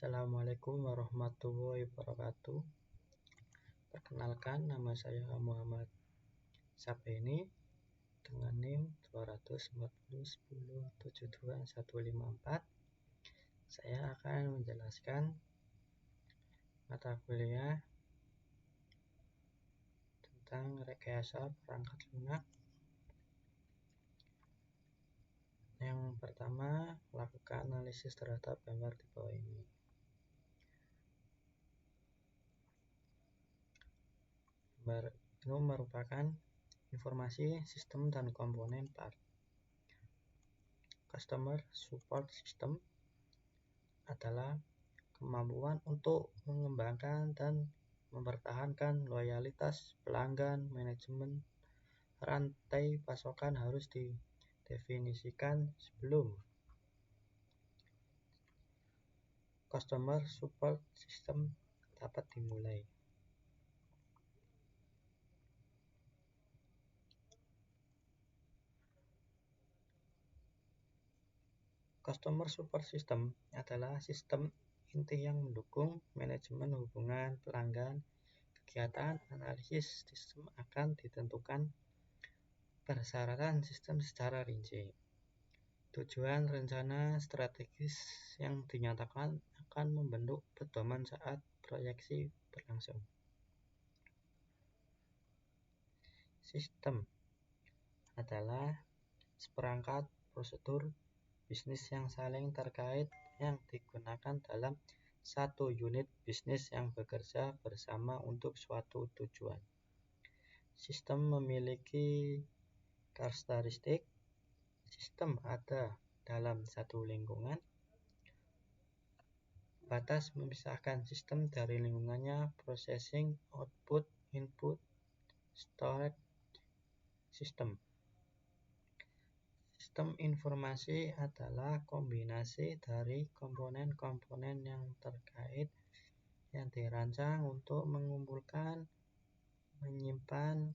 Assalamualaikum warahmatullahi wabarakatuh. Perkenalkan, nama saya Muhammad Sapeni dengan NIM 24010725154. Saya akan menjelaskan mata kuliah tentang rekayasa perangkat lunak. Yang pertama, lakukan analisis terhadap gambar di bawah ini. Gambar ini merupakan informasi sistem dan komponen part. Customer Support System adalah kemampuan untuk mengembangkan dan mempertahankan loyalitas pelanggan. Manajemen rantai pasokan harus didefinisikan sebelum Customer Support System dapat dimulai. Customer Support System adalah sistem inti yang mendukung manajemen hubungan pelanggan. Kegiatan analisis sistem akan ditentukan persyaratan sistem secara rinci. Tujuan rencana strategis yang dinyatakan akan membentuk pedoman saat proyeksi berlangsung. Sistem adalah seperangkat prosedur bisnis yang saling terkait yang digunakan dalam satu unit bisnis yang bekerja bersama untuk suatu tujuan. Sistem memiliki karakteristik. Sistem ada dalam satu lingkungan. Batas memisahkan sistem dari lingkungannya: processing, output, input, storage system. Sistem informasi adalah kombinasi dari komponen-komponen yang terkait yang dirancang untuk mengumpulkan, menyimpan,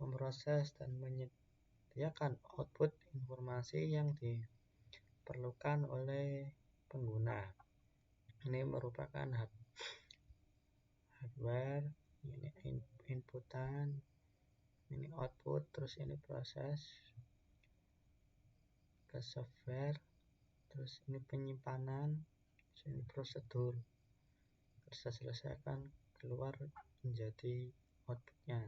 memproses, dan menyediakan output informasi yang diperlukan oleh pengguna. Ini merupakan hardware, ini inputan, ini output, terus ini proses ke software, terus ini penyimpanan, terus ini prosedur. Kita selesaikan keluar menjadi outputnya.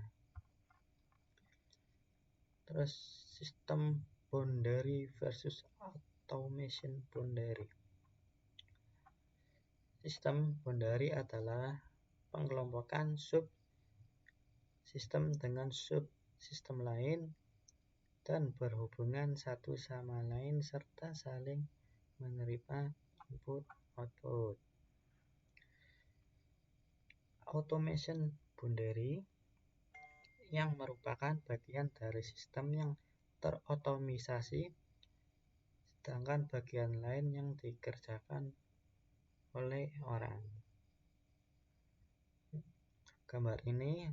Terus sistem boundary versus automation boundary. Sistem boundary adalah pengelompokan sub sistem dengan sub sistem lain dan berhubungan satu sama lain serta saling menerima input output. Automation boundary yang merupakan bagian dari sistem yang terotomisasi, sedangkan bagian lain yang dikerjakan oleh orang. Gambar ini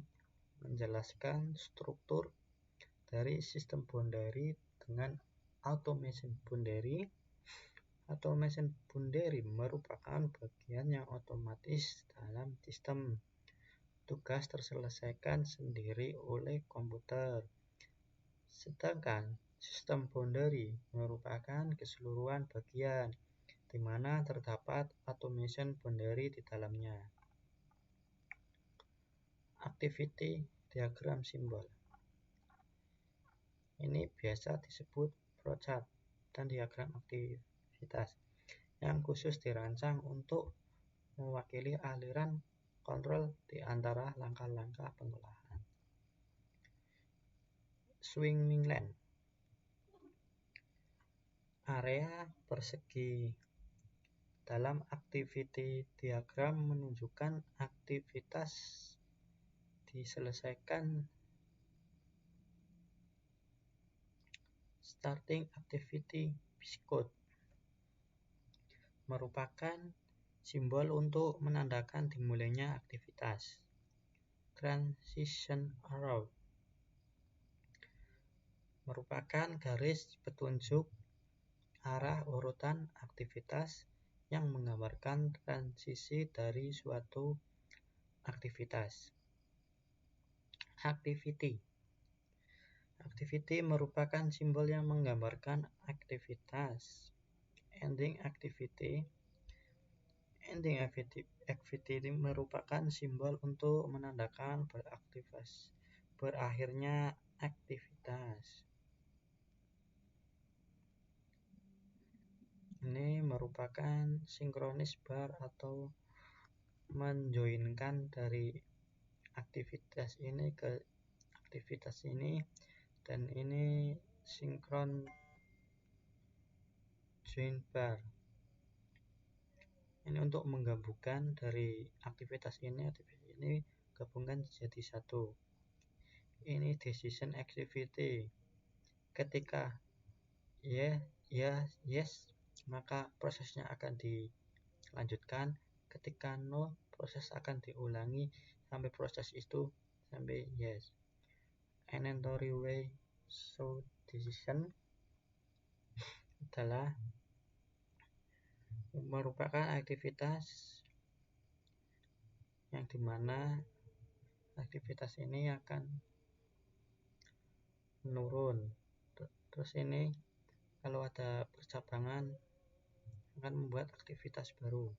menjelaskan struktur dari sistem boundary dengan automation boundary. Automation boundary merupakan bagian yang otomatis dalam sistem. Tugas terselesaikan sendiri oleh komputer. Sedangkan sistem boundary merupakan keseluruhan bagian di mana terdapat automation boundary di dalamnya. Activity diagram simbol. Ini biasa disebut flowchart dan diagram aktivitas yang khusus dirancang untuk mewakili aliran kontrol di antara langkah-langkah pengolahan. Swinging lane. Area persegi dalam activity diagram menunjukkan aktivitas diselesaikan. Starting activity biscode merupakan simbol untuk menandakan dimulainya aktivitas. Transition arrow merupakan garis petunjuk arah urutan aktivitas yang menggambarkan transisi dari suatu aktivitas. Activity. Activity merupakan simbol yang menggambarkan aktivitas. Ending activity merupakan simbol untuk menandakan berakhirnya aktivitas. Ini merupakan sinkronis bar atau menjoinkan dari aktivitas ini ke aktivitas ini, dan ini sinkron join bar. Ini untuk menggabungkan dari aktivitas ini gabungkan jadi satu. Ini decision activity. Ketika yes, maka prosesnya akan dilanjutkan. Ketika no, proses akan diulangi sampai proses itu sampai yes. Inventory way so decision adalah merupakan aktivitas yang dimana aktivitas ini akan menurun. Terus ini kalau ada percabangan akan membuat aktivitas baru.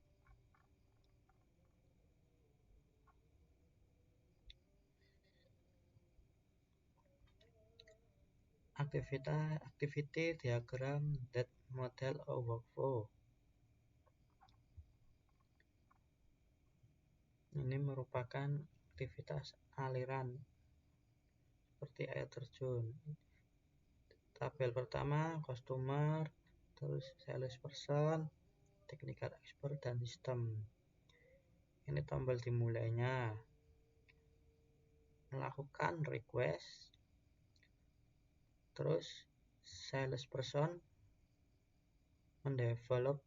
Activity diagram that model a workflow. Ini merupakan aktivitas aliran seperti air terjun. Tabel pertama customer, terus salesperson, technical expert, dan sistem. Ini tombol dimulainya. Melakukan request, terus salesperson mendevelop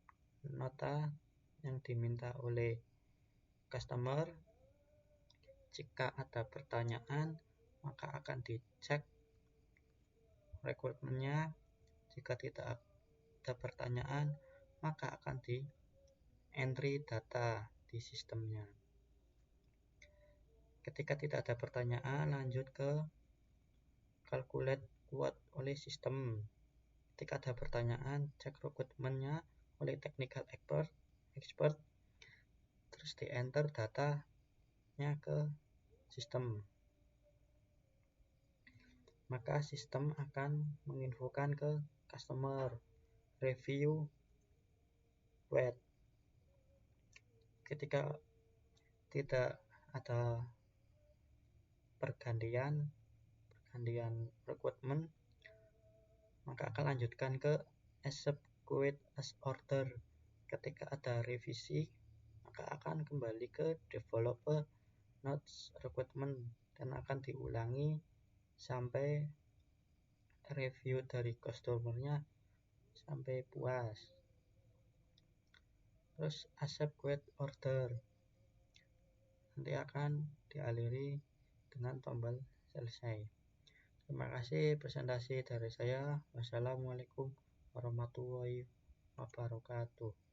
nota yang diminta oleh customer. Jika ada pertanyaan, maka akan dicek requirement-nya. Jika tidak ada pertanyaan, maka akan di entry data di sistemnya. Ketika tidak ada pertanyaan, lanjut ke calculate quote oleh sistem. Ketika ada pertanyaan, cek requirement-nya oleh technical expert, terus di enter datanya ke sistem. Maka sistem akan menginfokan ke customer review wait. Ketika tidak ada pergantian requirement, maka akan lanjutkan ke accept quote as order. Ketika ada revisi, maka akan kembali ke developer notes requirement dan akan diulangi sampai review dari customer-nya sampai puas. Terus accept quote order nanti akan diakhiri dengan tombol selesai. Terima kasih presentasi dari saya. Wassalamualaikum warahmatullahi wabarakatuh.